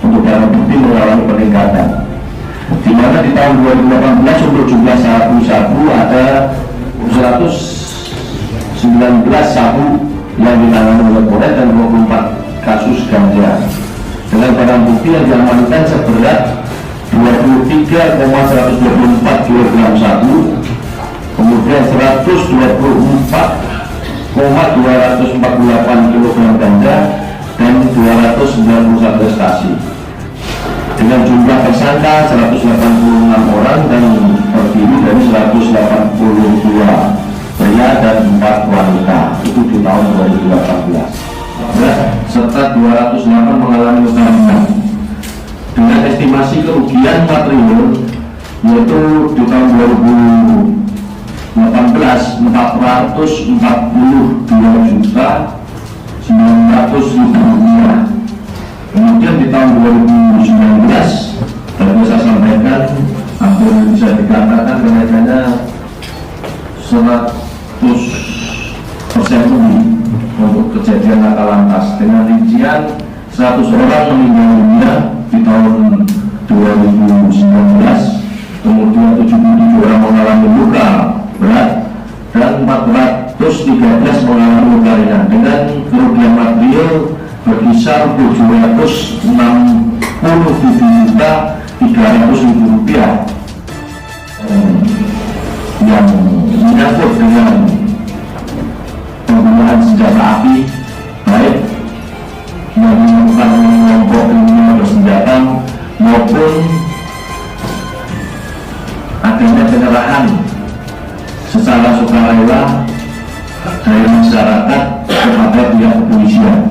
untuk barang bukti mengalami peningkatan. Di mana di tahun 2018 untuk jumlah sabu ada 119 sabu yang ditangani oleh Polres dan 24 kasus ganja dengan barang bukti yang diamankan seberat 23,124 kg sabu, kemudian 124,248 kg ganja dan 291 ekstasi. Dengan jumlah tersangka 186 orang dan terdiri dari 182 pria dan 4 wanita, itu di tahun 2018. Serta 208 mengalami luka ringan. Dengan estimasi kerugian material yaitu di tahun 2018 442.900.000. Kemudian di tahun 2019 tadi saya sampaikan hampir bisa dikatakan kenaikannya 100% lebih untuk kejadian laka lantas, dengan rincian 100 orang meninggal dunia di tahun 2019, kemudian 77 orang mengalami luka berat dan 413 mengalami luka ringan, dengan kerugian material berkisar 767.300.000 rupiah yang menyangkut dengan penggunaan senjata api, baik yang melakukan kelompok kriminal bersenjata maupun adanya penyerahan secara sukarela dari masyarakat kepada pihak kepolisian,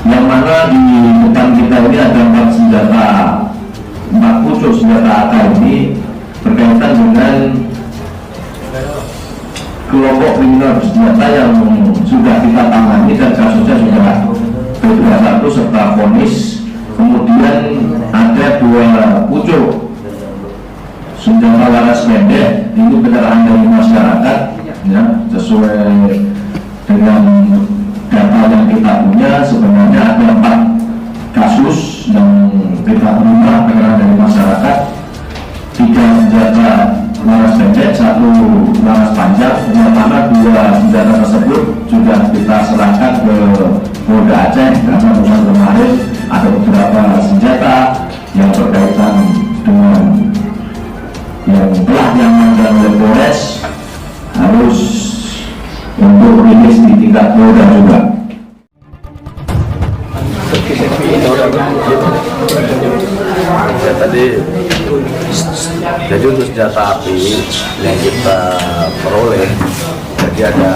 yang mana di depan kita ini ada 4 pucuk senjata AK ini berkaitan dengan kelompok kriminal bersenjata yang sudah kita tangani dan kasusnya sudah P21 serta vonis. Kemudian ada 2 pucuk senjata laras pendek, itu penyerahan dari masyarakat ya, sesuai dengan data yang kita punya. Sebenarnya ada 4 kasus yang kita terima penyerahan dari masyarakat, 3 senjata laras pendek, 1 laras panjang, yang mana 2 senjata tersebut sudah kita serahkan ke Polda Aceh karena bulan kemarin ada beberapa senjata yang berkaitan dengan yang telah diamankan oleh Polres harus untuk rilis di tingkat Polda juga. Ya, tadi jadi untuk senjata api yang kita peroleh jadi ada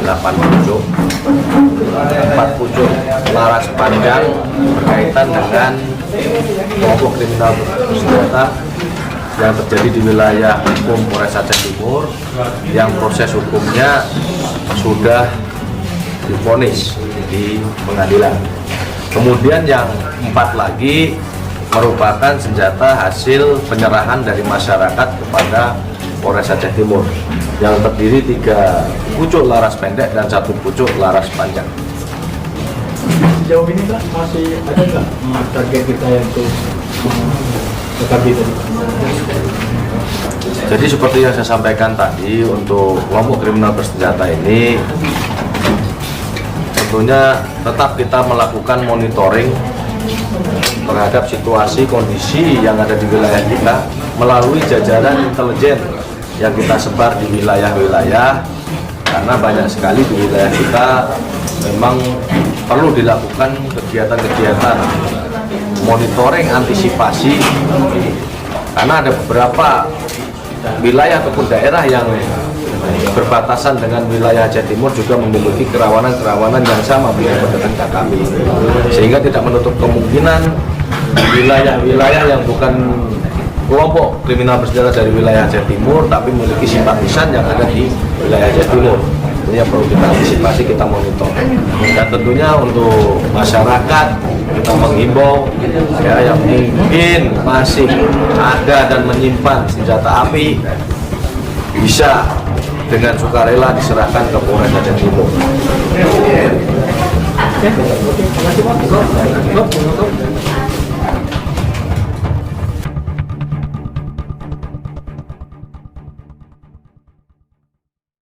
8 pucuk, 4 pucuk laras panjang berkaitan dengan kelompok kriminal bersenjata yang terjadi di wilayah hukum Polres Aceh Timur, yang proses hukumnya sudah divonis di pengadilan. Kemudian yang 4 lagi merupakan senjata hasil penyerahan dari masyarakat kepada Polres Aceh Timur, yang terdiri 3 pucuk laras pendek dan 1 pucuk laras panjang. Sejauh ini Pak, masih ada nggak target kita yang untuk tetap itu? Jadi seperti yang saya sampaikan tadi, untuk kelompok kriminal bersenjata ini tentunya tetap kita melakukan monitoring terhadap situasi kondisi yang ada di wilayah kita melalui jajaran intelijen yang kita sebar di wilayah-wilayah, karena banyak sekali di wilayah kita memang perlu dilakukan kegiatan-kegiatan monitoring antisipasi, karena ada beberapa wilayah ataupun daerah yang berbatasan dengan wilayah Aceh Timur juga memiliki kerawanan-kerawanan yang sama dengan kami, sehingga tidak menutup kemungkinan wilayah-wilayah yang bukan kelompok kriminal bersenjata dari wilayah Aceh Timur tapi memiliki simpatisan yang ada di wilayah Aceh Timur. Ini yang perlu kita antisipasi, kita monitor. Dan tentunya untuk masyarakat kita menghimbau ya, yang mungkin masih ada dan menyimpan senjata api bisa dengan sukarela diserahkan ke Polres Aceh Timur. Oke, terima kasih Pak.